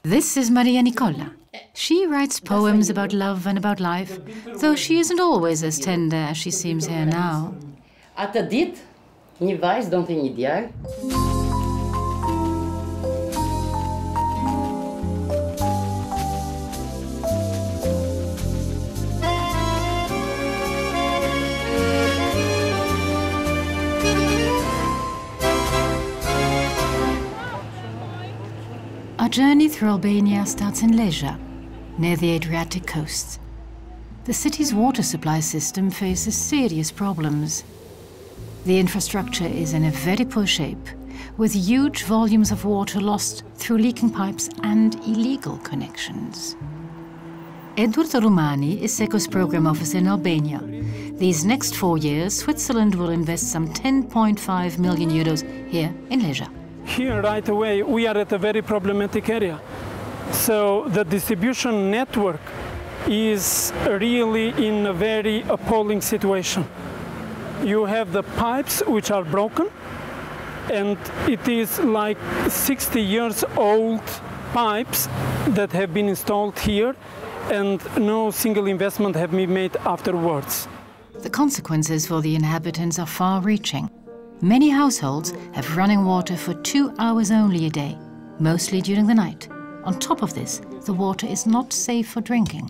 This is Maria Nicola. She writes poems about love and about life, though she isn't always as tender as she seems here now. Atë ditë, një vajzë donte një djalë. Our journey through Albania starts in Lezha, near the Adriatic coast. The city's water supply system faces serious problems. The infrastructure is in a very poor shape, with huge volumes of water lost through leaking pipes and illegal connections. Edward Romani is SECO's program officer in Albania. These next 4 years, Switzerland will invest some 10.5 million euros here in Lezha. Here, right away, we are at a very problematic area. So the distribution network is really in a very appalling situation. You have the pipes which are broken, and it is like 60 years old pipes that have been installed here, and no single investment have been made afterwards. The consequences for the inhabitants are far-reaching. Many households have running water for 2 hours only a day, mostly during the night. On top of this, the water is not safe for drinking.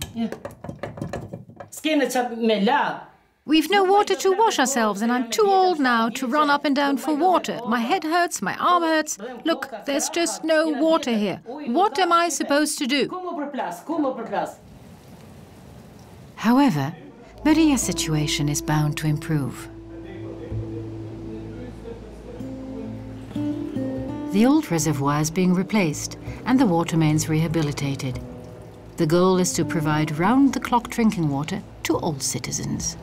We've no water to wash ourselves, and I'm too old now to run up and down for water. My head hurts, my arm hurts. Look, there's just no water here. What am I supposed to do? However, Maria's situation is bound to improve. The old reservoir is being replaced and the water mains rehabilitated. The goal is to provide round-the-clock drinking water to all citizens.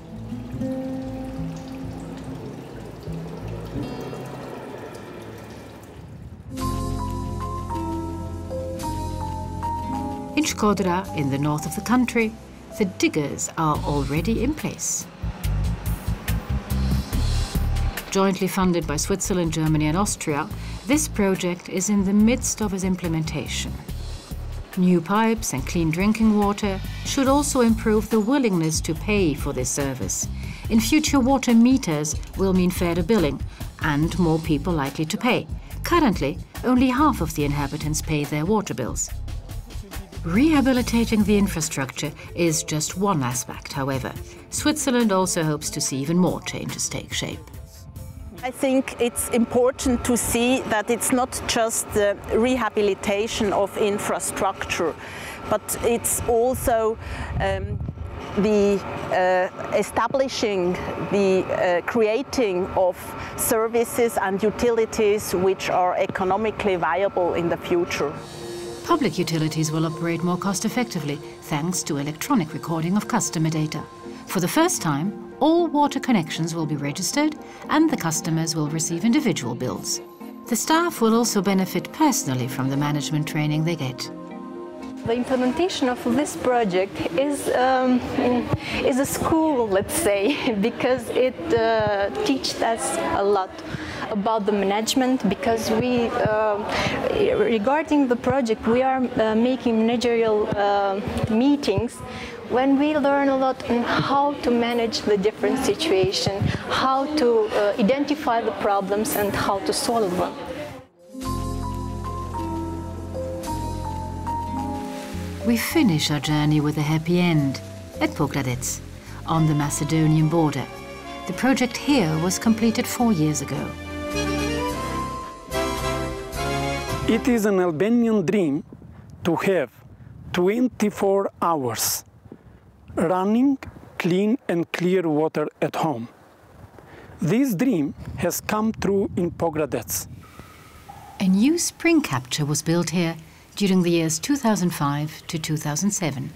In Shkodra, in the north of the country, the diggers are already in place. Jointly funded by Switzerland, Germany and Austria, this project is in the midst of its implementation. New pipes and clean drinking water should also improve the willingness to pay for this service. In future, water meters will mean fairer billing and more people likely to pay. Currently, only half of the inhabitants pay their water bills. Rehabilitating the infrastructure is just one aspect, however. Switzerland also hopes to see even more changes take shape. I think it's important to see that it's not just the rehabilitation of infrastructure, but it's also the establishing, the creating of services and utilities which are economically viable in the future. Public utilities will operate more cost-effectively thanks to electronic recording of customer data. For the first time, all water connections will be registered and the customers will receive individual bills. The staff will also benefit personally from the management training they get. The implementation of this project is a school, let's say, because it teaches us a lot about the management, because we, regarding the project, we are making managerial meetings when we learn a lot on how to manage the different situations, how to identify the problems and how to solve them. We finish our journey with a happy end at Pogradec, on the Macedonian border. The project here was completed 4 years ago. It is an Albanian dream to have 24 hours running, clean and clear water at home. This dream has come true in Pogradec. A new spring capture was built here during the years 2005 to 2007.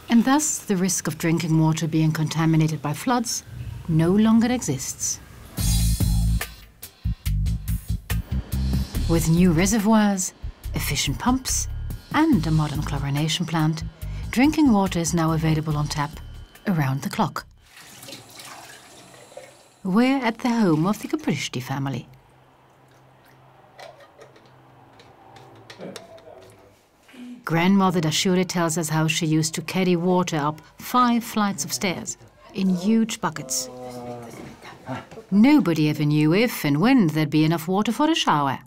And thus the risk of drinking water being contaminated by floods no longer exists. With new reservoirs, efficient pumps and a modern chlorination plant, drinking water is now available on tap around the clock. We're at the home of the Capristi family. Grandmother Dashure tells us how she used to carry water up 5 flights of stairs in huge buckets. Nobody ever knew if and when there'd be enough water for a shower.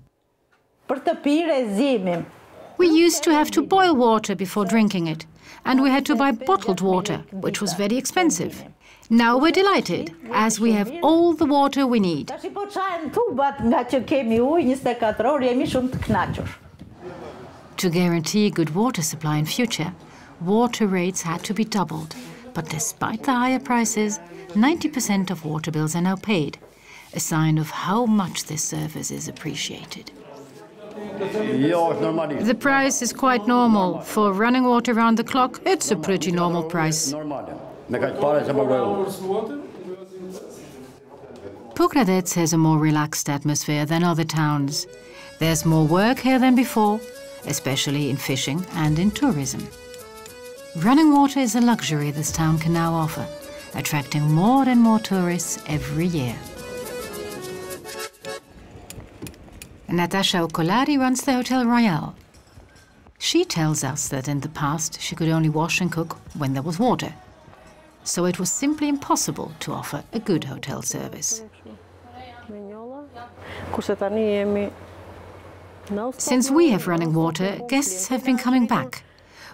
We used to have to boil water before drinking it, and we had to buy bottled water, which was very expensive. Now we're delighted, as we have all the water we need. To guarantee good water supply in future, water rates had to be doubled. But despite the higher prices, 90% of water bills are now paid, a sign of how much this service is appreciated. The price is quite normal. For running water around the clock, it's a pretty normal price. Pogradec has a more relaxed atmosphere than other towns. There's more work here than before, especially in fishing and in tourism. Running water is a luxury this town can now offer, attracting more and more tourists every year. Natasha Okolari runs the Hotel Royal. She tells us that in the past she could only wash and cook when there was water. So it was simply impossible to offer a good hotel service. Since we have running water, guests have been coming back.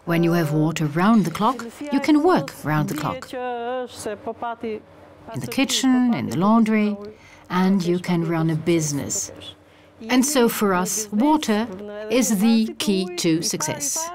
When you have water round the clock, you can work round the clock. In the kitchen, in the laundry, and you can run a business. And so for us, water is the key to success.